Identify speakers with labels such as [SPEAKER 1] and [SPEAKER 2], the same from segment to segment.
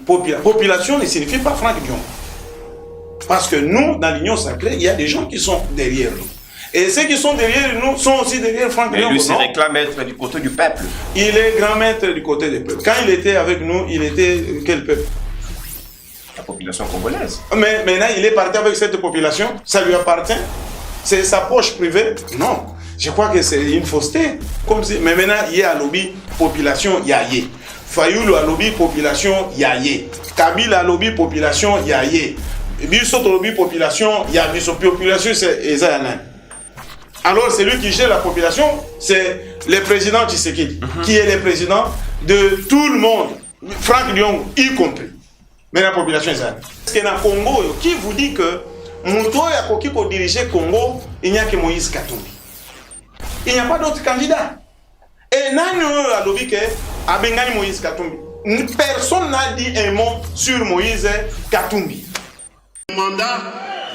[SPEAKER 1] Population ne signifie pas Franck Dion. Parce que nous, dans l'Union sacrée, il y a des gens qui sont derrière nous. Et ceux qui sont derrière nous sont aussi derrière Franck Dion.
[SPEAKER 2] Mais lui, c'est réclame être du côté du peuple.
[SPEAKER 1] Il est grand maître du côté du peuple. Quand il était avec nous, il était quel peuple?
[SPEAKER 2] La population congolaise.
[SPEAKER 1] Mais maintenant, il est parti avec cette population. Ça lui appartient. C'est sa poche privée. Non. Je crois que c'est une fausseté. Comme si, mais maintenant, il y a un lobby population Yaye. Fayoulou a lobby population Yaye. Kabila a lobby population Yaye. Biso lobby population Yaye. Biso population c'est Ezayanan. Alors, celui qui gère la population, c'est le président Tshisekedi, qui est le président de tout le monde, Franck Dion y compris. Mais la population est là. Parce que dans le Congo, qui vous dit que Mouto Yakoki pour diriger le Congo, il n'y a que Moïse Katumbi. Il n'y a pas d'autre candidat. Et Nani a lobby que Abengani Moïse Katumbi. Personne n'a dit un mot sur Moïse Katumbi.
[SPEAKER 3] Mandat,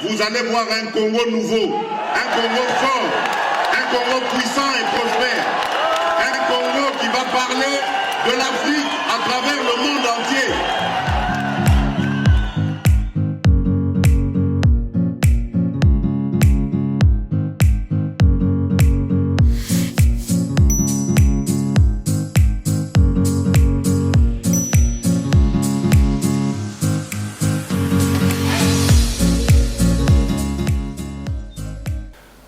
[SPEAKER 3] vous allez voir un Congo nouveau, un Congo fort, un Congo puissant et prospère, un Congo qui va parler de l'Afrique à travers le monde entier.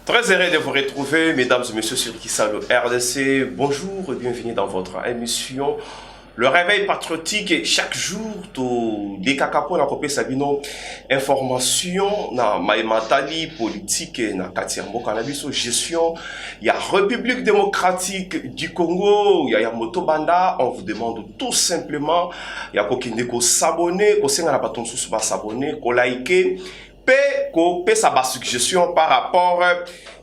[SPEAKER 2] Très heureux de vous retrouver, mesdames et messieurs, sur Kisalo RDC. Bonjour et bienvenue dans votre émission Le Réveil Patriotique. Chaque jour, des cacapo na kopé sabino information na maïmatali politique na katirmo cannabis gestion. Il y a République démocratique du Congo, il y a Motobanda. On vous demande tout simplement, il y a ko s'abonner, ko senga na baton sous s'abonner, ko liker. Pe sa ba suggestion par rapport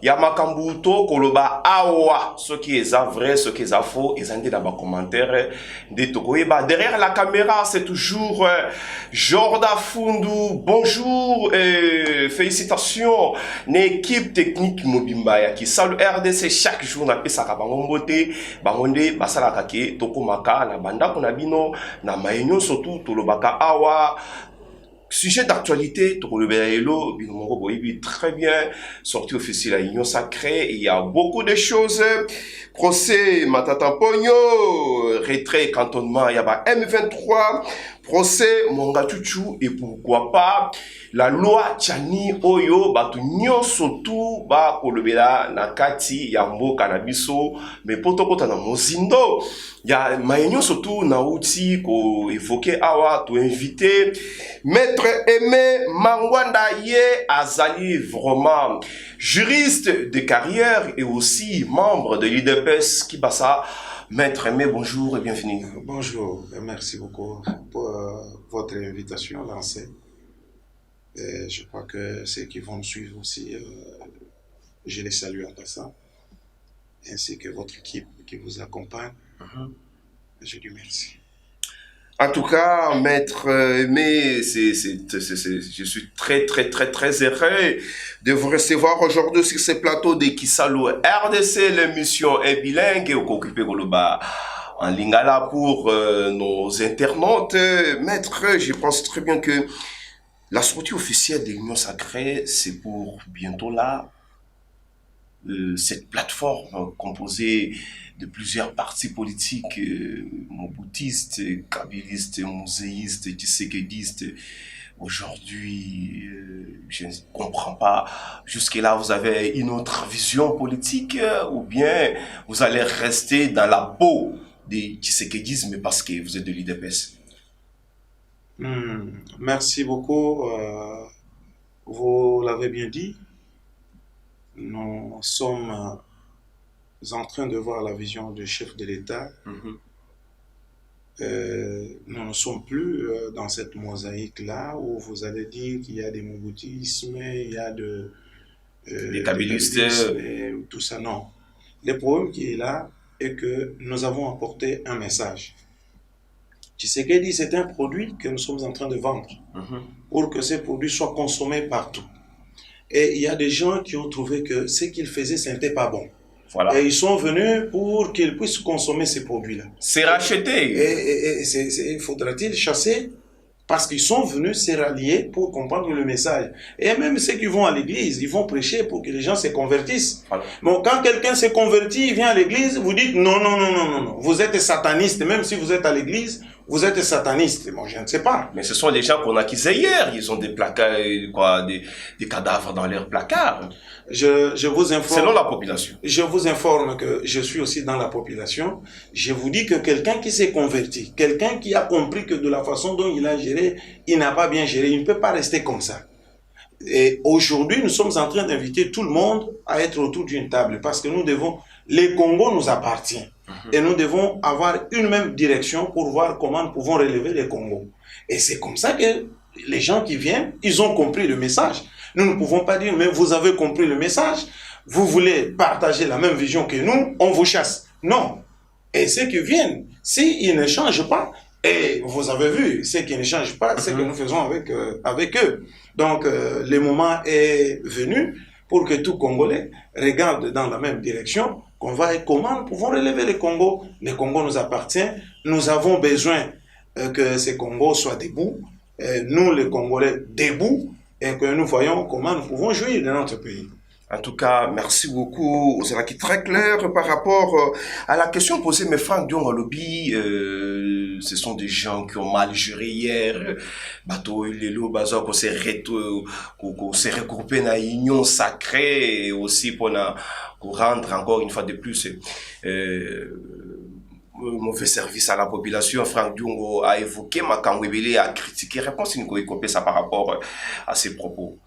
[SPEAKER 2] ya makambuto koloba awa ce qui est vrai ce qui est faux et zandi dans ba commentaire de tokoyeba derrière la caméra c'est toujours Jorda Fundu. Bonjour et félicitations l'équipe technique Mobimba ya Kisalo RDC chaque jour na pesa ka bangombote bangonde basala kake tokomaka na banda ko na bino na mayenyo surtout tolobaka awa. Sujet d'actualité, très bien, sorti officiel à l'Union sacrée, il y a beaucoup de choses, procès Matata Pogno, retrait cantonnement, il y a M23, procès Mongatuchu, et pourquoi pas, la loi Tchani Oyo, batu nyon sotu, ba kolobela nakati, yambo kanabiso, mais potokota na mozindo, ya mayenyo surtout na outi ko évoquer awa to inviter maître Aimé Mangwanda Ye Azali, vraiment juriste de carrière et aussi membre de l'UDPS Kibasa. Maître Aimé, bonjour et bienvenue.
[SPEAKER 1] Bonjour, merci beaucoup pour votre invitation lancée. Et je crois que ceux qui vont nous suivre aussi, je les salue en passant, ainsi que votre équipe qui vous accompagne. Je dis merci.
[SPEAKER 2] En tout cas, Maître Aimé, je suis très heureux de vous recevoir aujourd'hui sur ce plateau de Kisalo RDC. L'émission est bilingue et occupé en lingala pour nos internautes. Maître, je pense très bien que la sortie officielle de l'Union sacrée, c'est pour bientôt là. Cette plateforme composée de plusieurs partis politiques, moboutistes, kabylistes, muséistes, tshisekidistes. Aujourd'hui, je ne comprends pas. Jusque-là, vous avez une autre vision politique ou bien vous allez rester dans la peau du tshisekidisme parce que vous êtes de l'UDPS?
[SPEAKER 1] Merci beaucoup. Vous l'avez bien dit. Nous sommes en train de voir la vision du chef de l'État. Nous ne sommes plus dans cette mosaïque-là où vous allez dire qu'il y a des moboutismes, il y a
[SPEAKER 2] des kabylistes,
[SPEAKER 1] tout ça. Non. Le problème qui est là est que nous avons apporté un message. Tshisekedi, c'est un produit que nous sommes en train de vendre pour que ces produits soient consommés partout. Et il y a des gens qui ont trouvé que ce qu'ils faisaient, ce n'était pas bon.
[SPEAKER 2] Voilà.
[SPEAKER 1] Et ils sont venus pour qu'ils puissent consommer ces produits-là.
[SPEAKER 2] C'est racheté.
[SPEAKER 1] Et faudra-t-il chasser Parce qu'ils sont venus se rallier pour comprendre le message. Et même ceux qui vont à l'église, ils vont prêcher pour que les gens se convertissent. Voilà. Bon, quand quelqu'un s'est converti, il vient à l'église, vous dites non, non, non, non, non, non. Vous êtes sataniste, même si vous êtes à l'église, vous êtes sataniste. Bon, je ne sais pas.
[SPEAKER 2] Mais ce sont des gens qu'on accusait hier. Ils ont des placards, quoi, des cadavres dans leurs placards.
[SPEAKER 1] Je vous informe.
[SPEAKER 2] Selon la population.
[SPEAKER 1] Je vous informe que je suis aussi dans la population. Je vous dis que quelqu'un qui s'est converti, quelqu'un qui a compris que de la façon dont il a géré, il n'a pas bien géré, il ne peut pas rester comme ça. Et aujourd'hui, nous sommes en train d'inviter tout le monde à être autour d'une table parce que nous devons, les Congo nous appartient. Et nous devons avoir une même direction pour voir comment nous pouvons relever les Congos. Et c'est comme ça que les gens qui viennent, ils ont compris le message. Nous ne pouvons pas dire, mais vous avez compris le message, vous voulez partager la même vision que nous, on vous chasse. Non. Et ceux qui viennent, s'ils ne changent pas, et vous avez vu, ceux qui ne changent pas, c'est ce que nous faisons avec eux. Donc, le moment est venu pour que tout Congolais regarde dans la même direction, qu'on va et comment nous pouvons relever le Congo. Le Congo nous appartient. Nous avons besoin que ce Congo soit debout. Nous, les Congolais, debout. Et que nous voyons comment nous pouvons jouir de notre pays.
[SPEAKER 2] En tout cas, merci beaucoup. C'est là qui est très clair par rapport à la question posée. Mais Franck Dion Lobby, ce sont des gens qui ont mal géré hier. Bateau Lelo Bazar, qu'on s'est regroupé dans l'union sacrée et aussi pour rendre encore une fois de plus mauvais service à la population. Franck Diongo a évoqué Makangwebele, a critiqué. Réponse une ça par rapport à ses propos.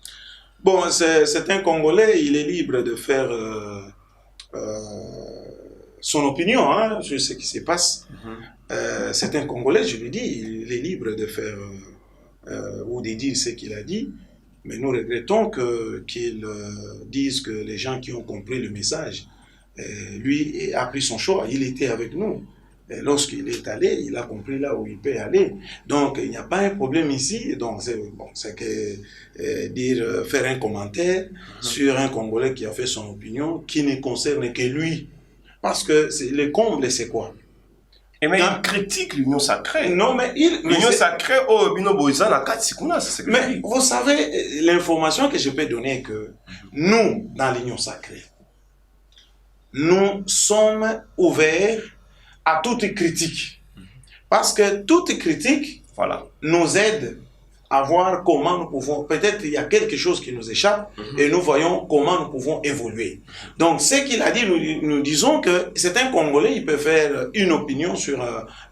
[SPEAKER 1] Bon, c'est un Congolais, il est libre de faire son opinion hein, sur ce qui se passe. C'est un Congolais, je lui dis, il est libre de faire ou de dire ce qu'il a dit. Mais nous regrettons qu'il dise que les gens qui ont compris le message, lui a pris son choix, il était avec nous. Lorsqu'il est allé, il a compris là où il peut aller. Donc, il n'y a pas un problème ici. Donc, c'est que faire un commentaire sur un Congolais qui a fait son opinion, qui ne concerne que lui. Parce que le comble, c'est quoi?
[SPEAKER 2] Et mais il critique l'union sacrée.
[SPEAKER 1] Non, mais
[SPEAKER 2] l'union sacrée,
[SPEAKER 1] mais vous savez, l'information que je peux donner est que nous, dans l'union sacrée, nous sommes ouverts à toute critique. Parce que toute critique nous aide à voir comment nous pouvons, peut-être il y a quelque chose qui nous échappe et nous voyons comment nous pouvons évoluer. Donc ce qu'il a dit, nous disons que c'est un Congolais, il peut faire une opinion sur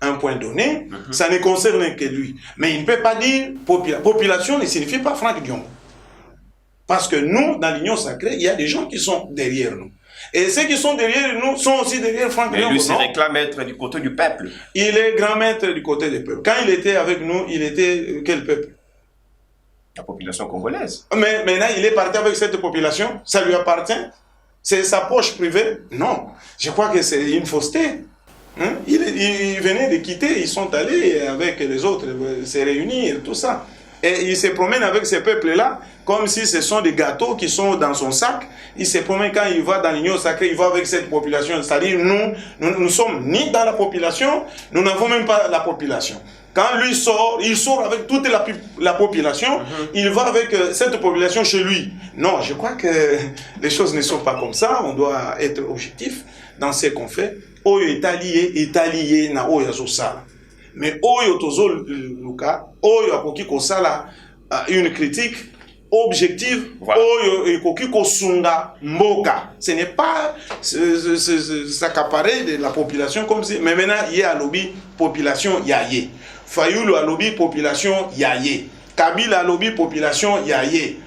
[SPEAKER 1] un point donné, ça ne concerne que lui. Mais il ne peut pas dire population ne signifie pas Franck Diongo. Parce que nous, dans l'union sacrée, il y a des gens qui sont derrière nous. Et ceux qui sont derrière nous sont aussi derrière Franck Diongo.
[SPEAKER 2] Mais lui, c'est réclame être du côté du peuple.
[SPEAKER 1] Il est grand maître du côté du peuple. Quand il était avec nous, il était quel peuple?
[SPEAKER 2] La population congolaise.
[SPEAKER 1] Mais maintenant, il est parti avec cette population. Ça lui appartient? C'est sa poche privée? Non. Je crois que c'est une fausseté. Hein? Ils venaient de quitter, ils sont allés avec les autres se réunir, tout ça. Et il se promène avec ces peuples-là, comme si ce sont des gâteaux qui sont dans son sac. Il se promène quand il va dans l'union sacrée, il va avec cette population. C'est-à-dire, nous sommes ni dans la population, nous n'avons même pas la population. Quand lui sort, il sort avec toute la population, il va avec cette population chez lui. Non, je crois que les choses ne sont pas comme ça, on doit être objectif dans ce qu'on fait. Oyo est allié na oyo azosala. Mais oyo tozo luka, oyo akoki kosala une critique objective, oyo ekoki kosunga mboka. Ce n'est pas s'accaparer de la population comme si, mais maintenant il y a lobby population yaye. Fayoulou a lobby population yaye. Kabila a lobby population yaye.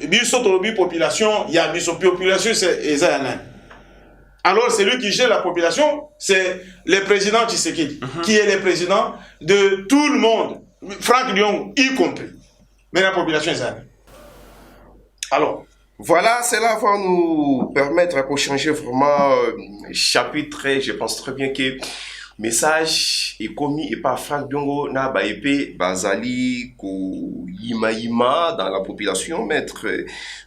[SPEAKER 1] Biso lobby population ya biso population c'est ezana. Alors, celui qui gère la population, c'est le président Tshisekedi, qui est le président de tout le monde, Franck Diongo y compris. Mais la population est là. Alors,
[SPEAKER 2] voilà, cela va nous permettre pour changer vraiment chapitre. Je pense très bien que message est commis et par Franck Diongo na ba épée bazali ko yima dans la population maître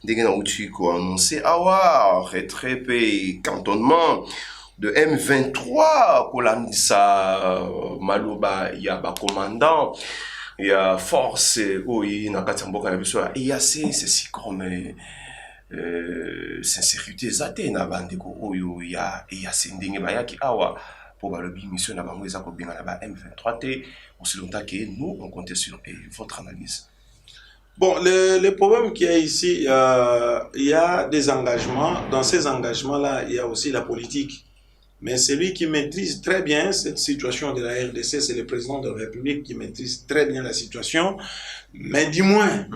[SPEAKER 2] ndenge na uti ko annoncer awa retrait pe cantonnement de M23 ko landisa maloba ya ba commandant il y a force oui nakatamboka na biso EAC c'est comme sincérité zate na bandeko oyo ya EAC ndenge bayaki awa pour balobi mission na bango eza ko benga na ba M23 te aussi longtemps que nous on comptait sur votre analyse.
[SPEAKER 1] Bon, le problème qu'il y a ici, il y a des engagements. Dans ces engagements-là, il y a aussi la politique. Mais celui qui maîtrise très bien cette situation de la RDC, c'est le président de la République qui maîtrise très bien la situation. Mais du moins,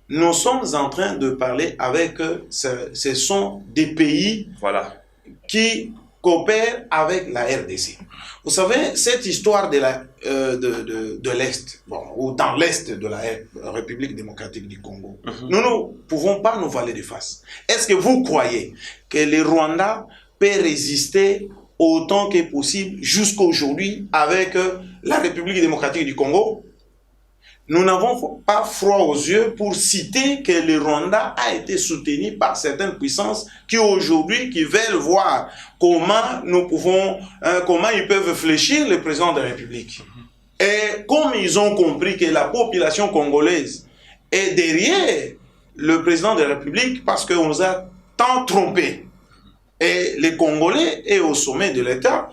[SPEAKER 1] nous sommes en train de parler avec, ce sont des pays qui coopèrent avec la RDC. Vous savez, cette histoire de l'Est, bon, ou dans l'Est de la République démocratique du Congo, nous ne pouvons pas nous valer de face. Est-ce que vous croyez que le Rwanda peut résister autant que possible jusqu'à aujourd'hui avec la République démocratique du Congo? Nous n'avons pas froid aux yeux pour citer que le Rwanda a été soutenu par certaines puissances qui aujourd'hui qui veulent voir comment nous pouvons, comment ils peuvent fléchir le président de la République. Et comme ils ont compris que la population congolaise est derrière le président de la République parce qu'on nous a tant trompés, et les Congolais est au sommet de l'État,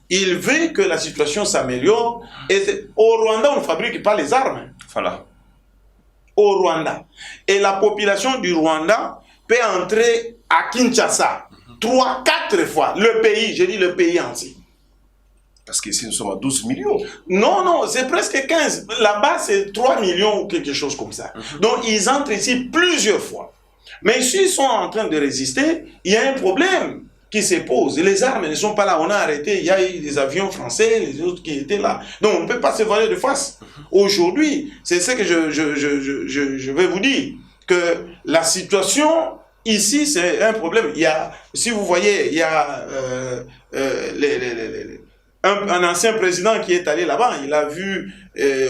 [SPEAKER 1] il veut que la situation s'améliore. Et au Rwanda, on ne fabrique pas les armes.
[SPEAKER 2] Voilà.
[SPEAKER 1] Au Rwanda. Et la population du Rwanda peut entrer à Kinshasa 3-4 fois. Le pays, je dis le pays entier.
[SPEAKER 2] Parce qu'ici, nous sommes à 12 millions.
[SPEAKER 1] Non, non, c'est presque 15. Là-bas, c'est 3 millions ou quelque chose comme ça. Donc, ils entrent ici plusieurs fois. Mais s'ils sont en train de résister, il y a un problème qui se pose. Les armes ne sont pas là. On a arrêté, il y a eu des avions français, les autres qui étaient là. Donc, on ne peut pas se voiler de face. Aujourd'hui, c'est ce que je vais vous dire, que la situation ici, c'est un problème. Il y a, si vous voyez, il y a un ancien président qui est allé là-bas, il a vu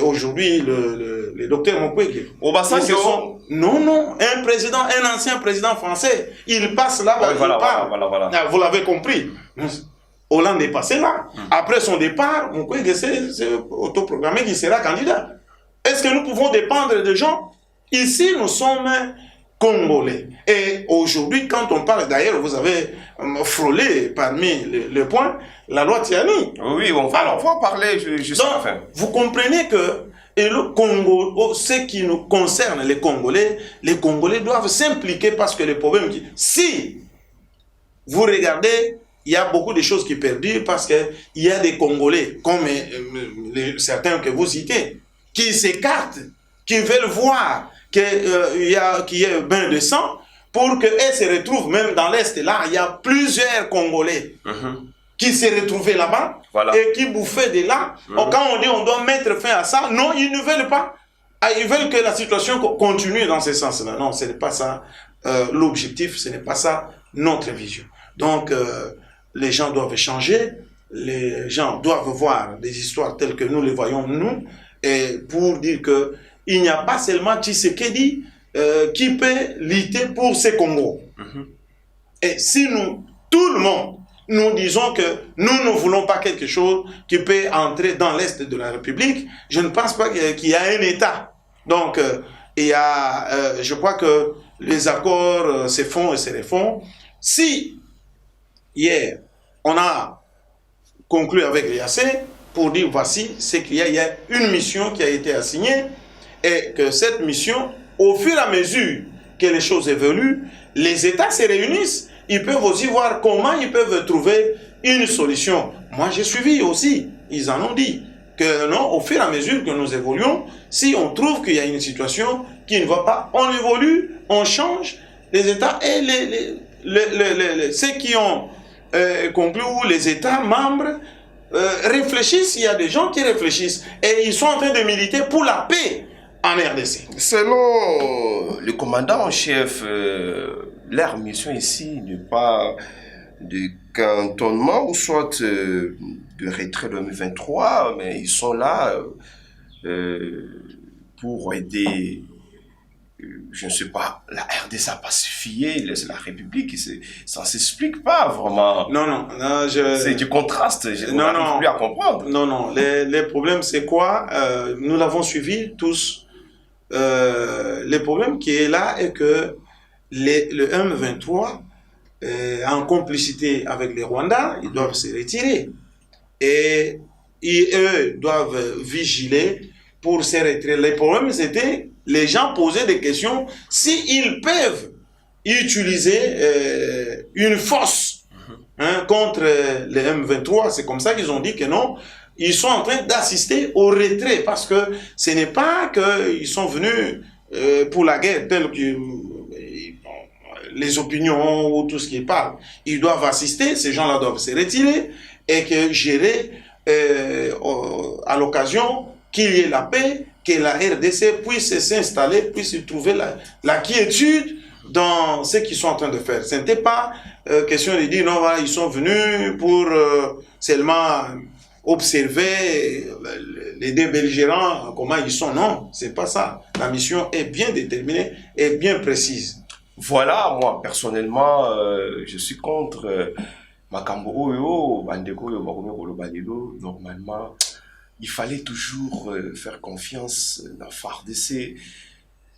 [SPEAKER 1] aujourd'hui le docteur Mukwege. Non, non, un ancien président français, il passe là-bas, il parle. Vous l'avez compris. Hollande est passé là. Après son départ, Mukwege s'est autoprogrammé qu'il sera candidat. Est-ce que nous pouvons dépendre de gens? Ici, nous sommes Congolais. Et aujourd'hui, quand on parle, d'ailleurs, vous avez frôlé parmi les points, la loi Tiani.
[SPEAKER 2] Oui, on va en parler jusqu'à la fin.
[SPEAKER 1] Vous comprenez que et le Congo, ce qui nous concerne, les Congolais doivent s'impliquer parce que le problème, si vous regardez, il y a beaucoup de choses qui perdurent parce qu'il y a des Congolais, comme certains que vous citez, qui s'écartent, qui veulent voir qu'il y ait un bain de sang pour qu'elles se retrouvent même dans l'Est. Là, il y a plusieurs Congolais qui se retrouvaient là-bas et qui bouffaient de là. Quand on dit on doit mettre fin à ça, non, ils ne veulent pas. Ils veulent que la situation continue dans ce sens-là. Non, ce n'est pas ça l'objectif, ce n'est pas ça notre vision. Donc, les gens doivent changer, les gens doivent voir des histoires telles que nous les voyons nous, et pour dire que il n'y a pas seulement Tshisekedi qui peut lutter pour ces Congos. Et si nous, tout le monde, nous disons que nous ne voulons pas quelque chose qui peut entrer dans l'Est de la République, je ne pense pas qu'il y a un État. Donc, il y a, je crois que les accords se font et se refont. Si, hier, on a conclu avec l'EAC pour dire voici ce qu'il y a, il y a une mission qui a été assignée et que cette mission, au fur et à mesure que les choses évoluent, les États se réunissent. Ils peuvent aussi voir comment ils peuvent trouver une solution. Moi, j'ai suivi aussi. Ils en ont dit que non, au fur et à mesure que nous évoluons, si on trouve qu'il y a une situation qui ne va pas, on évolue, on change. Les États et ceux qui ont conclu, les États membres réfléchissent. Il y a des gens qui réfléchissent et ils sont en train de militer pour la paix en RDC.
[SPEAKER 2] Selon le commandant en chef, leur mission ici n'est pas de cantonnement ou soit de retrait de 2023, mais ils sont là pour aider je ne sais pas, la RDC a pacifié la République, ça ne s'explique pas vraiment.
[SPEAKER 1] Non,
[SPEAKER 2] c'est du contraste, je n'arrive plus à comprendre.
[SPEAKER 1] Non, les problèmes c'est quoi? Nous l'avons suivi tous. Le problème qui est là est que le M23, en complicité avec les Rwandais, ils doivent se retirer. Et eux doivent vigiler pour se retirer. Le problème c'était, les gens posaient des questions, s'ils peuvent utiliser une force contre le M23. C'est comme ça qu'ils ont dit que non, ils sont en train d'assister au retrait, parce que ce n'est pas qu'ils sont venus pour la guerre, tel que les opinions ou tout ce qui parle. Ils doivent assister, ces gens-là doivent se retirer et que gérer à l'occasion qu'il y ait la paix, que la RDC puisse s'installer, puisse trouver la quiétude dans ce qu'ils sont en train de faire. Ce n'était pas question de dire non, voilà, ils sont venus pour seulement observer les deux belligérants, comment ils sont. Non, c'est pas ça. La mission est bien déterminée et bien précise.
[SPEAKER 2] Voilà, moi personnellement, je suis contre Makambo Oyo, Bandeko Oyo, Bakomeko Balilo. Normalement, il fallait toujours faire confiance dans FARDC.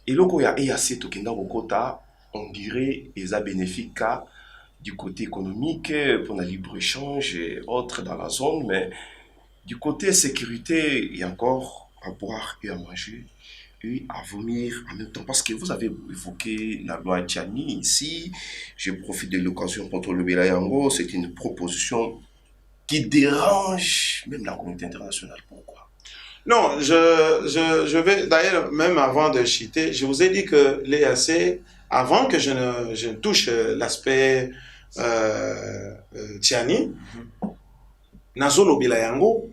[SPEAKER 2] Et loko ya EAC Tokenda Bokota, on dirait, ils a bénéfique du côté économique pour le libre-échange et autres dans la zone, mais du côté sécurité, il y a encore à boire et à manger et à vomir en même temps. Parce que vous avez évoqué la loi Tchani ici, je profite de l'occasion pour le Belayango, c'est une proposition qui dérange même la communauté internationale. Pourquoi?
[SPEAKER 1] Non, je vais, d'ailleurs, même avant de citer, je vous ai dit que l'EAC, avant que je ne touche l'aspect Tchani, Nazolo Bilayango,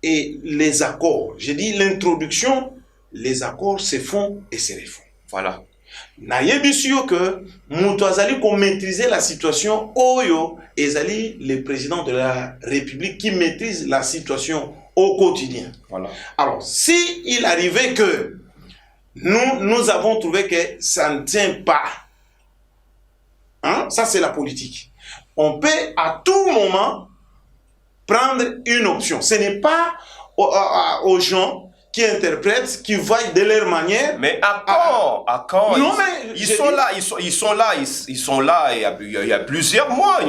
[SPEAKER 1] et les accords, j'ai dit l'introduction, les accords se font et se refont.
[SPEAKER 2] Voilà.
[SPEAKER 1] Nayebisio que Moutouazali qu'on maîtrisait la situation, Oyo, Ezali, le président de la République qui maîtrise la situation au quotidien.
[SPEAKER 2] Voilà.
[SPEAKER 1] Alors, si il arrivait que nous avons trouvé que ça ne tient pas, hein, ça c'est la politique. On peut à tout moment prendre une option. Ce n'est pas aux gens qui interprètent, qui vaillent de leur manière.
[SPEAKER 2] Mais à quand
[SPEAKER 1] non, mais
[SPEAKER 2] ils sont là, il y a plusieurs mois,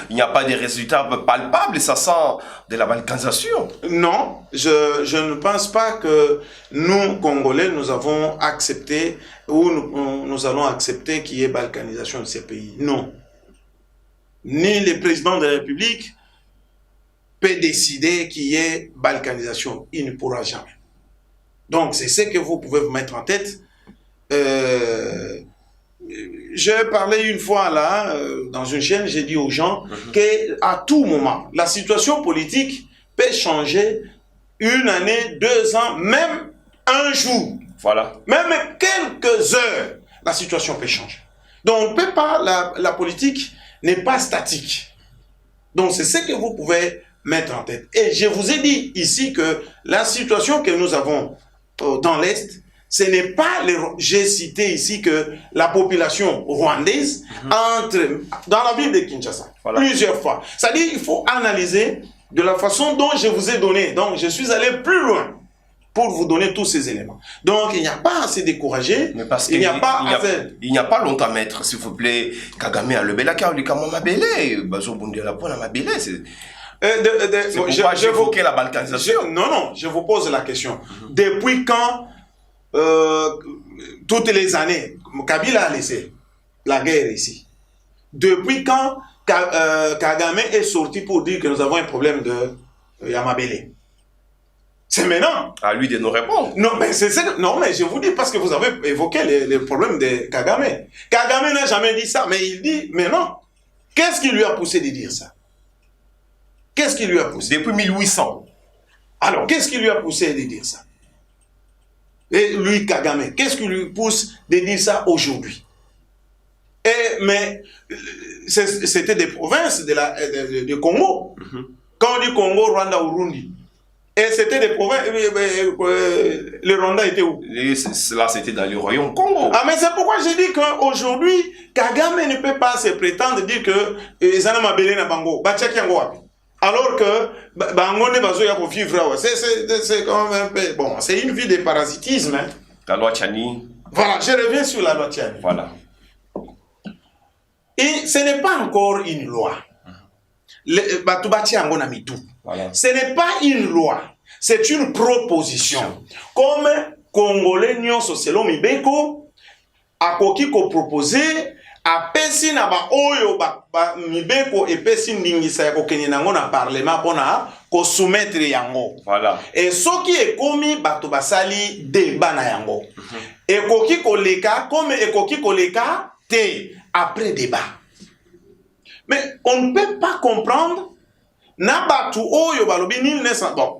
[SPEAKER 2] il n'y a pas de résultats palpables, et ça sent de la balkanisation.
[SPEAKER 1] Non, je ne pense pas que nous, Congolais, nous avons accepté, ou nous allons accepter qu'il y ait balkanisation de ces pays. Non. Ni le président de la République peut décider qu'il y ait balkanisation. Il ne pourra jamais. Donc, c'est ce que vous pouvez vous mettre en tête. J'ai parlé une fois là, dans une chaîne, j'ai dit aux gens qu'à tout moment, la situation politique peut changer une année, 2 ans, même un jour.
[SPEAKER 2] Voilà.
[SPEAKER 1] Même quelques heures, la situation peut changer. Donc, on ne peut pas, la politique n'est pas statique. Donc, c'est ce que vous pouvez mettre en tête. Et je vous ai dit ici que la situation que nous avons dans l'Est, ce n'est pas, j'ai cité ici que la population rwandaise entre dans la ville de Kinshasa, voilà, plusieurs fois. C'est-à-dire qu'il faut analyser de la façon dont je vous ai donné. Donc, je suis allé plus loin pour vous donner tous ces éléments. Donc, il n'y a pas à se décourager.
[SPEAKER 2] Mais parce
[SPEAKER 1] il n'y a pas
[SPEAKER 2] il n'y a pas longtemps, maître, s'il vous plaît, Kagame a levé la carte, Bazo Bundela pour la Mabélé, c'est... C'est pourquoi j'évoquais la balkanisation.
[SPEAKER 1] Non, je vous pose la question. Depuis quand, toutes les années, Kabila a laissé la guerre ici? Depuis quand Kagame est sorti pour dire que nous avons un problème de Yamabélé? C'est maintenant.
[SPEAKER 2] À lui de nous répondre.
[SPEAKER 1] Non, mais non, mais je vous dis parce que vous avez évoqué les problèmes de Kagame. Kagame n'a jamais dit ça, mais il dit, mais non. Qu'est-ce qui lui a poussé de dire ça? Qu'est-ce qui lui a poussé?
[SPEAKER 2] Depuis 1800.
[SPEAKER 1] Alors, qu'est-ce qui lui a poussé de dire ça? Et lui, Kagame, qu'est-ce qui lui pousse de dire ça aujourd'hui? Mais c'était des provinces du Congo. Quand on dit Congo, Rwanda, Urundi, Et c'était des provinces. Le Rwanda était où?
[SPEAKER 2] Cela, c'était dans le royaume Congo.
[SPEAKER 1] Ah, mais c'est pourquoi j'ai dit qu'aujourd'hui, Kagame ne peut pas se prétendre dire que Zana Mabele na Bango, Bachaki Yango wapi. Alors que Bango ne bazo ya ko vivre. C'est quand même un peu. Bon, c'est une vie de parasitisme. Hein.
[SPEAKER 2] La loi Tchani.
[SPEAKER 1] Voilà, je reviens sur la loi Tchani.
[SPEAKER 2] Voilà.
[SPEAKER 1] Et ce n'est pas encore une loi. Voilà. Ce n'est pas une loi, c'est une proposition. Comme Congolais nyonso selon Mibeko, akoki ko proposer a pesi na ba oyo ba Mibeko e pesi ndingisa ya kokenya nango na parlement pona ko soumettre yango.
[SPEAKER 2] Voilà.
[SPEAKER 1] Et soki ekomi bato basali débat na yango. Ekoki koleka comme ekoki koleka te après débat. Mais on ne peut pas comprendre. Bon,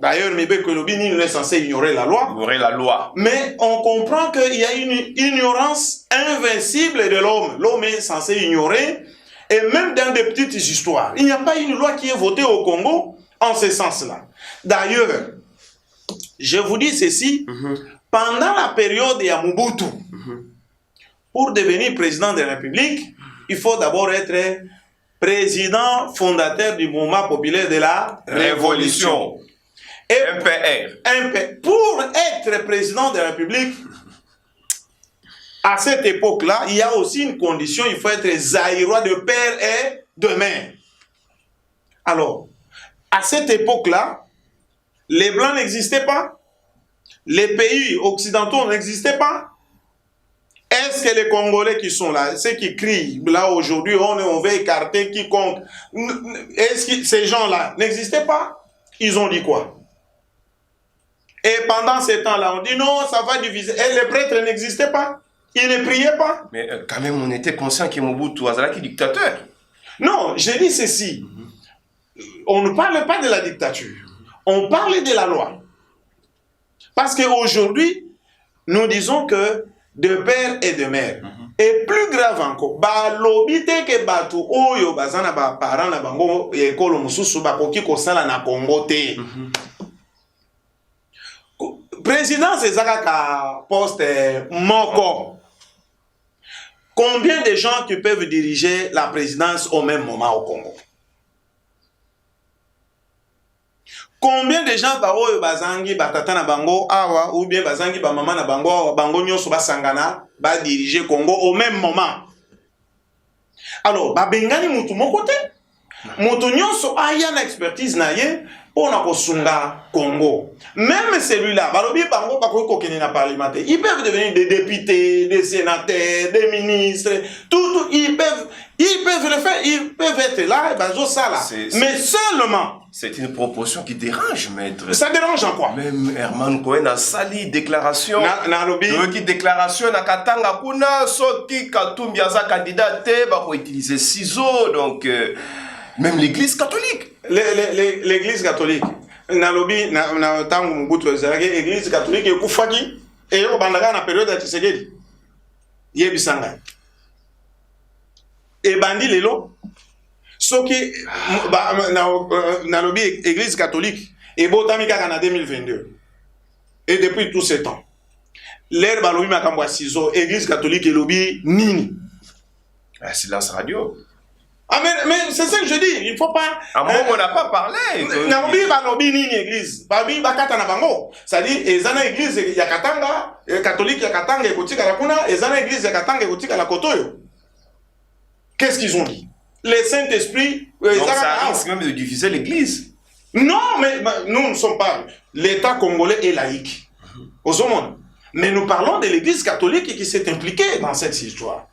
[SPEAKER 1] d'ailleurs, nul n'est censé ignorer la loi.
[SPEAKER 2] Ignorer la loi.
[SPEAKER 1] Mais on comprend qu'il y a une ignorance invincible de l'homme. L'homme est censé ignorer. Et même dans des petites histoires, il n'y a pas une loi qui est votée au Congo en ce sens-là. D'ailleurs, je vous dis ceci, pendant la période de Mobutu, pour devenir président de la République, il faut d'abord être président fondateur du mouvement populaire de la Révolution. Et
[SPEAKER 2] MPR.
[SPEAKER 1] Pour être président de la République, à cette époque-là, il y a aussi une condition, il faut être zaïrois de père et de mère. Alors, à cette époque-là, les Blancs n'existaient pas, les pays occidentaux n'existaient pas. Est-ce que les Congolais qui sont là, ceux qui crient là aujourd'hui, on veut écarter quiconque, est-ce que ces gens-là n'existaient pas? Ils ont dit quoi? Et pendant ces temps-là, on dit non, ça va diviser. Et les prêtres n'existaient pas. Ils ne priaient pas.
[SPEAKER 2] Mais quand même, on était conscient que Mobutu était dictateur.
[SPEAKER 1] Non, je dis ceci. On ne parle pas de la dictature. On parle de la loi. Parce qu'aujourd'hui, nous disons que de père et de mère. Et plus grave encore, lobité que batu oyo bazana ba parents na bango ekolo mususu bakoki kosala na Congo te. Présidence ezaka poste moko. Combien de gens qui peuvent diriger la présidence au même moment au Congo? Combien de gens oyo bazangi batata na bango awa ou bien bazangi ba maman na bango awa bango nyonso basangana ba diriger Congo au même moment? Alors ba bengani mutu moko te. Mutu nyonso aya na expertise na ye pona kosunga Congo. Même celui-là, balobi bango bakoki kokene na parlementaire. Ils peuvent devenir des députés, des sénateurs, des ministres, tout ils peuvent le faire, ils peuvent être là et bazo ça là. Mais seulement
[SPEAKER 2] c'est une proposition qui dérange, maître.
[SPEAKER 1] Ça dérange en quoi?
[SPEAKER 2] Même Herman Cohen a sali déclaration.
[SPEAKER 1] Na lobby.
[SPEAKER 2] Qui déclaration na katanga kuna soki Katumbi aza candidat te ba ko utiliser ciseaux donc même l'église catholique.
[SPEAKER 1] L'église catholique. Na lobby na tangu Mobutu ezalaki église catholique ekufaki et au bandaka na période ya Tshisekedi. Yebisanga. Et bandi lelo soki na lobby église catholique et botami kaka na 2022 et depuis tout ce temps l'air balobi makambo ya ciseaux église catholique et lobby nini
[SPEAKER 2] silence radio.
[SPEAKER 1] Ah mais c'est ça que je dis, il faut pas.
[SPEAKER 2] Ah bon, on n'a pas parlé.
[SPEAKER 1] Na lobby balobi nini église babi bakata na bango c'est-à-dire ezana église ya Katanga catholique ya Katanga ekotika la kuna ezana église ya Katanga ekotika la Kotoyo. Qu'est-ce qu'ils ont dit? Les Saint-Esprit.
[SPEAKER 2] Donc ça risque même de diviser l'église.
[SPEAKER 1] Non, mais nous ne sommes pas. L'État congolais est laïque. Au monde. Mais nous parlons de l'église catholique qui s'est impliquée dans cette histoire.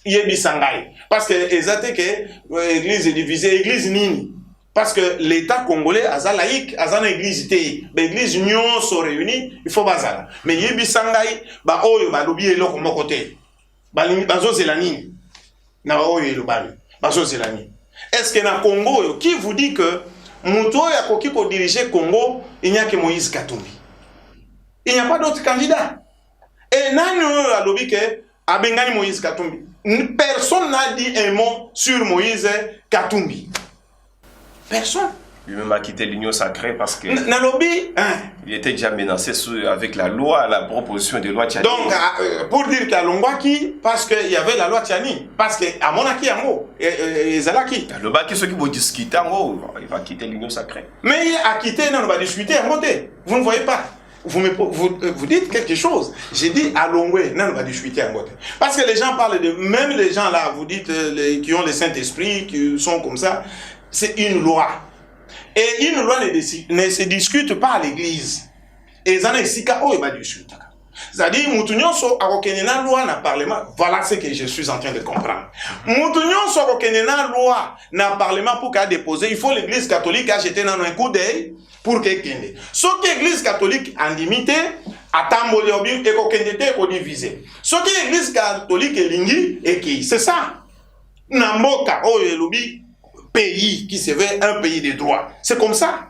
[SPEAKER 1] Yebi Sangai. Parce que l'église est divisée. L'église nini. Parce que l'État congolais a laïque, a une église té. L'église union sont réunis, il faut bazala. Mais Yebi Sangai, ba oyo ba lobi elo comme côté. Bazo zelani. Na oyo elo bali. Est-ce que dans le Congo, qui vous dit que Mouto ya koki pour diriger Congo, il n'y a que Moïse Katumbi? Il n'y a pas d'autre candidat. Et nani a lobby que abengani Moïse Katumbi. Personne n'a dit un mot sur Moïse Katumbi. Personne.
[SPEAKER 2] Lui-même a quitté l'Union sacrée parce que il était déjà menacé avec la loi, la proposition de loi Tchani.
[SPEAKER 1] Donc, pour dire qu'il y a Longwaki, parce qu'il y avait la loi Tchani, parce qu'à Monaki, et Zalaki.
[SPEAKER 2] Le bas qui ceux qui vont discuter, il va quitter l'Union sacrée.
[SPEAKER 1] Mais il a quitté, non, on va discuter, vous ne voyez pas. Vous dites quelque chose. J'ai dit à Longwe, non, on va discuter en côté. Parce que les gens parlent de, même les gens là, vous dites, qui ont le Saint-Esprit, qui sont comme ça, c'est une loi. Et une loi ne se discute pas à l'église. Et ça n'est pas où il va discuter. C'est-à-dire, Moutounionso a reconnu la loi dans le Parlement. Voilà ce que je suis en train de comprendre. Moutounionso a reconnu la loi dans le Parlement pour qu'elle dépose. Il faut l'église catholique acheter dans un coup d'œil pour qu'elle kende. Ce que l'église catholique en limité, à Tamboliobi et qu'elle est divisée. Ce que l'église catholique est lingi et qui, c'est ça. Namboka, oh, l'obi. Pays qui se veut un pays de droit. C'est comme ça.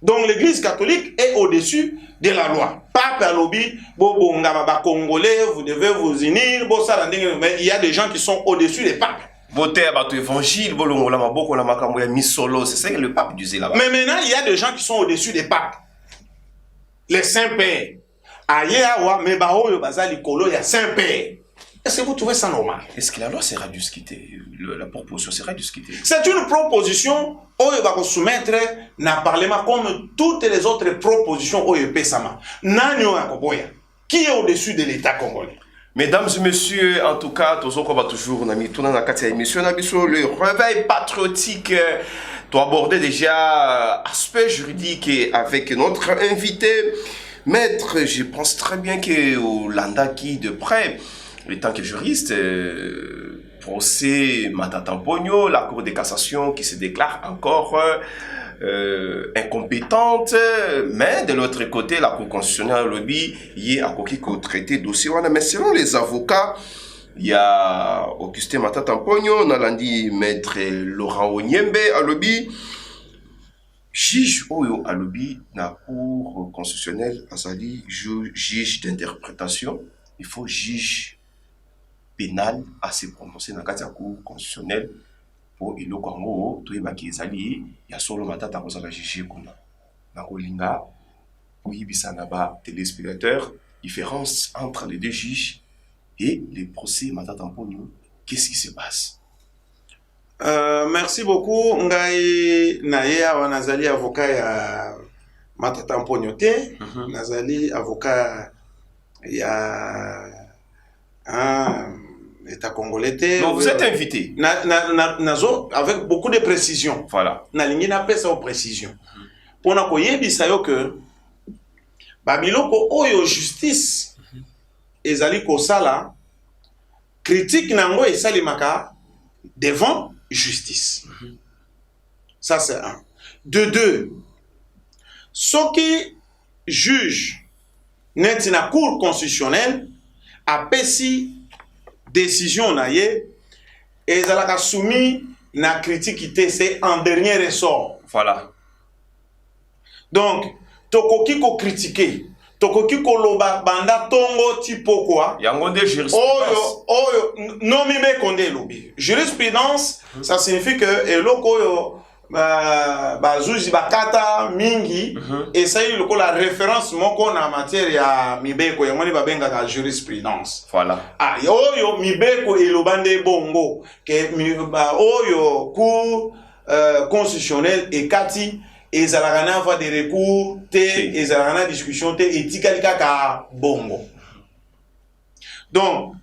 [SPEAKER 1] Donc l'église catholique est au-dessus de la loi. Pape à lobby, Congolais, vous devez vous unir, mais il y a des gens qui sont au-dessus des papes.
[SPEAKER 2] Voter à l'évangile, c'est ça que le pape disait là-bas.
[SPEAKER 1] Mais maintenant, il y a des gens qui sont au-dessus des papes. Les saints-pères. Ayeawa, mais Baoyo, Bazali, Kolo, il y a saints-pères. Est-ce que vous trouvez ça normal?
[SPEAKER 2] Est-ce que la loi sera discutée? La proposition sera discutée?
[SPEAKER 1] C'est une proposition où il va soumettre dans le Parlement comme toutes les autres propositions où il peut s'amasser. Qui est au-dessus de l'État congolais?
[SPEAKER 2] Mesdames et messieurs, en tout cas, toujours on va toujours on a mis tout dans la émission, le réveil patriotique. Tu as abordé déjà aspect juridique avec notre invité. Maître, je pense très bien que Landaki de près, en tant que juriste, procès Matata Mpogno, la Cour de cassation qui se déclare encore incompétente, mais de l'autre côté, la Cour constitutionnelle lobby y est à Kokiko traité dossier. Mais selon les avocats, il y a Augustin Matata Mpogno, on a dit Maître Laurent Onyembe à lobby, juge Oyo à lobby, la Cour constitutionnelle, Azali, juge d'interprétation, il faut juge pénal à se prononcer dans la Cour constitutionnelle pour le Congo, tout est il y a solo matata pour la juger kuna. Na kolinga pour yibisa naba téléspectateurs, différence entre les deux juges et les procès Matata Mpogno. Qu'est-ce qui se passe?
[SPEAKER 1] Merci beaucoup. Ngai Naya wa nazali avocat ya Matata Mpogno te, nazali avocat ya État congolais.
[SPEAKER 2] Donc vous êtes invité.
[SPEAKER 1] Avec beaucoup de précision.
[SPEAKER 2] Voilà.
[SPEAKER 1] Nalingi na pesa précision. Pour na koyebisa yo que babiloko oyo justice ezali kosala critique nango esalimaka devant justice. Ça c'est un. De deux, ce qui juge net na cour constitutionnelle a pesi décision na ye ezalaka soumis na critique c'est en dernier ressort.
[SPEAKER 2] Voilà.
[SPEAKER 1] Donc tokoki ko critiquer, tokoki ko loba banda tongo tipo quoi.
[SPEAKER 2] Yango de jurisprudence.
[SPEAKER 1] Oyo non mibe konde lobi. Jurisprudence ça signifie que eloko yo bazuzi bakata mingi et ça y est la référence moko na matière ya mibeko ya moni babenga ka jurisprudence.
[SPEAKER 2] Voilà.
[SPEAKER 1] Ah oyo mibeko elobande bongo que oyo cour constitutionnel et kati ezalaka na voie de recours te ezalaka na discussion te etikalika ka bongo. Donc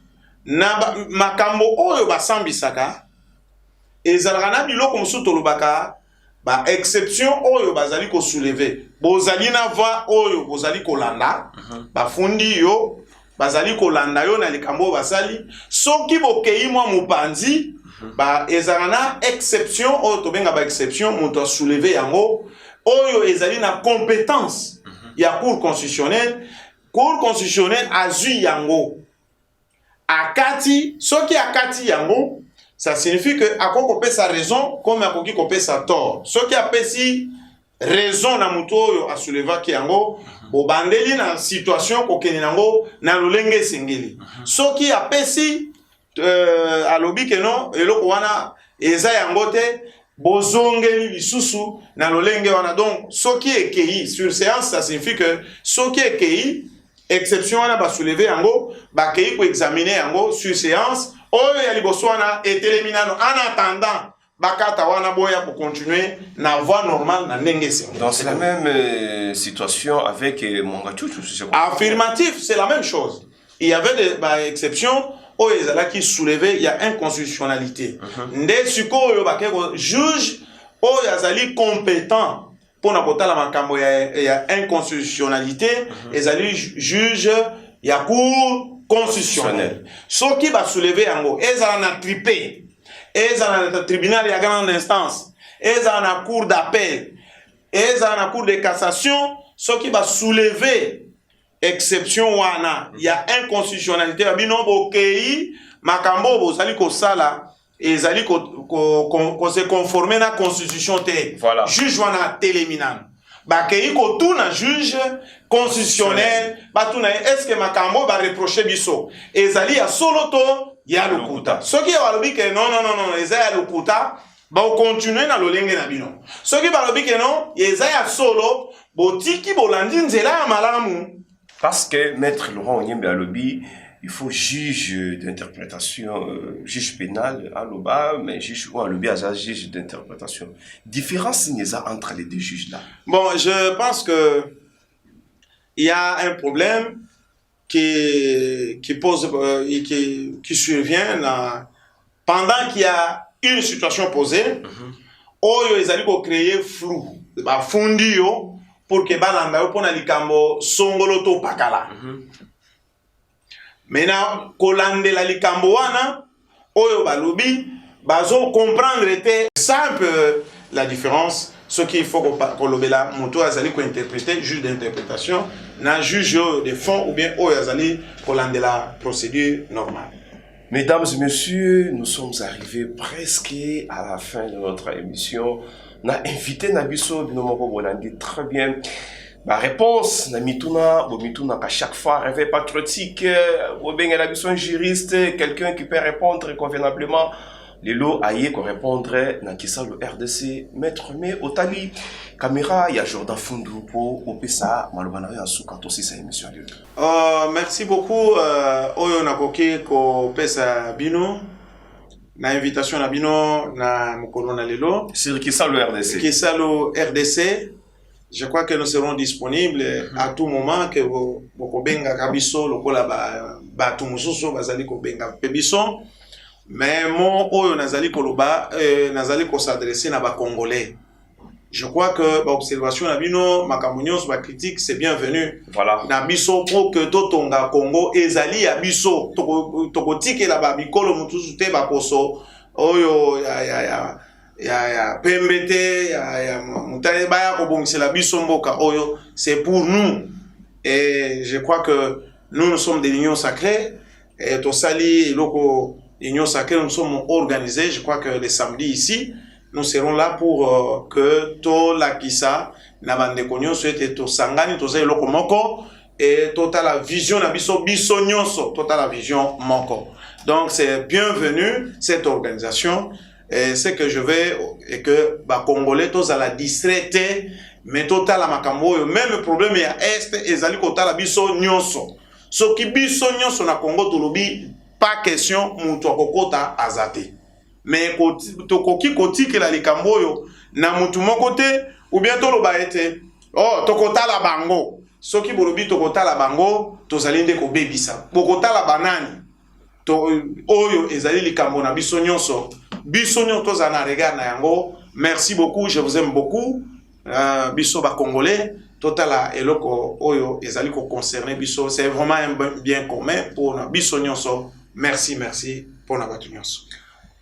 [SPEAKER 1] na makambo oyo basambisaka ezalaka na biloko mosusu tolobaka ba exception oyo bazali ko soulever bozali na va oyo bozali kolanda bafundi yo bazali kolanda yo na likambo basali soki bokei mwa mupanzi ba ezalaka na exception oyo tobenga ba exception moto a soulever yango oyo ezali na compétence ya cour constitutionnelle azui yango akati soki akati yango. Ça signifie que à quoi couper sa raison comme à quoi couper sa tort. Ce qui a pesi raison na muto a soulever ki yango bobandeli na situation ko keninango na lolenge sengeli. Ce qui a pesi alobi que non eloko wana eza yango te bozongeli lisusu na lolenge wana. Donc soki ekei sur séance, ça signifie que soki ekei exception wana ba soulever yango ba kei ko examiner yango sur séance oyo ya liboso wana etelemi nano en attendant bakata wana boya pour continuer na voie normale na ndenge se.
[SPEAKER 2] Donc c'est la même situation avec Mongachouchou, je crois.
[SPEAKER 1] Affirmatif, c'est la même chose. Il y avait des exceptions où ils soulevé, il y a inconstitutionnalité. Ndé suko oyo bakeko juge où ils compétent pour n'apporter la makambo il y a inconstitutionnalité, ils allaient juge il y a cour constitutionnel. Ce qui va soulever yango, ils ont trippé. Ils ont un tribunal de grande instance, ils ont un cour d'appel, ils ont un cour de cassation, ce qui va soulever exception wana, il y a inconstitutionnalité. Bino bokei makambo bozali ko sala ezali ko se conformer na constitution te.
[SPEAKER 2] Voilà.
[SPEAKER 1] Juge wana teleminan. Bakei ko tuna juge constitutionnel, batuna est-ce que makambo ba reprocher biso? Ezali ya soloto ya lokuta. Soki ya walobi ke non, ezali ya lokuta, ba continuer na lolenge na bino. Soki ba lobi ke non, ezali ya solo, botiki bolandi nzela ya malamu.
[SPEAKER 2] Parce que Maître Laurent Onyembe Alobi, il faut juge d'interprétation, juge pénal à l'Oba, mais juge ou à l'Obi à juge d'interprétation. Différence il y a entre les deux juges là.
[SPEAKER 1] Bon, je pense que il y a un problème qui pose, qui survient pendant qu'il y a une situation posée. Oyo ezali ko créer flou, ba fundi yo. Pour que balanda yo pona likambo songolo to pakala. Maintenant, kolande la likambo wana, oyo balobi, bazo comprendre était simple la différence. Ce qu'il faut qu'on lobela, moto azali ko interpréter, juge d'interprétation, na juge de fond ou bien oyo azali kolande la procédure normale.
[SPEAKER 2] Mesdames et messieurs, nous sommes arrivés presque à la fin de notre émission. On a invité Nabiso Binomoko Bolandi très bien. Ma réponse, Namituna, qu'à chaque fois, réveil patriotique, Bobenga Nabiso, un juriste, quelqu'un qui peut répondre convenablement. Lelo Aye, qu'on répondrait, Nakisa le RDC, Maître Me, Otali, Caméra, il y a Jordan Fundu pour Opesa, Malobanari, Asuka, aussi sa émission.
[SPEAKER 1] Merci beaucoup, Oyo Nakoke, ko Pesa Bino. Na invitation na bino na mokolo na lelo
[SPEAKER 2] sur Kisalo RDC.
[SPEAKER 1] Kisalo RDC, je crois que nous serons disponibles à tout moment que bokobenga kabiso lokola ba tumususo bazali ko benga pebiso, mais mon oyo nazali koloba nazali ko s'adresser na ba congolais. Je crois que l'observation na bino makamunios ba critique c'est bienvenu.
[SPEAKER 2] Voilà.
[SPEAKER 1] Na biso pour que totonga Congo ezali ya biso tokotike la ba mikolo mutusu te ba poso oyo ya pembete ya mutane ba ya ko bongisela biso mboka oyo, c'est pour nous. Et je crois que nous sommes des unions sacrées et to sali loko union sacrée, nous sommes organisés. Je crois que les samedis ici nous serons là pour que to la kisa na bande konyo souhaite to sangani to zai loko moko et tota la vision na biso nyonso tota la vision moko. Donc c'est bienvenu cette organisation et c'est que je vais et que ba congolais tous à la distraite mais tota la makambo même problème ya est ezali kota la biso nyonso so ki biso nyonso na Congo to lobi pas question mutu akokota azate. Mais tokoki kotike la likambo yo na mutu moko te ou bien toloba ete oh tokota la bango soki bolobi tokota la bango tozali nde ko bebisa bokota la banani to oyo ezali likambo na biso nyonso tozana regard na yango. Merci beaucoup, je vous aime beaucoup. Biso ba congolais totala eloko oyo ezali ko concerner biso, c'est vraiment un bien commun pour na biso nyonso. Merci pour na batu nyonso.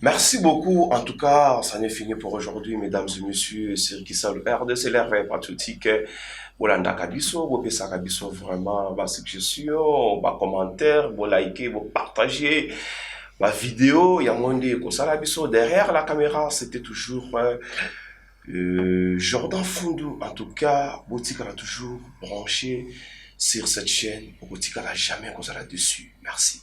[SPEAKER 2] Merci beaucoup. En tout cas, ça n'est fini pour aujourd'hui, mesdames et messieurs. C'est Kisalo RDC, l'RV patriotique. Bolanda Kabiso, Bopesa Kabiso, vraiment, ma suggestion, ma commentaire, bon liker, bon partager, ma vidéo, il y a moins de Kosala Biso. Derrière la caméra, c'était toujours Jordan Fundu. En tout cas, Botika a toujours branché sur cette chaîne. Botika n'a jamais Kosala dessus. Merci.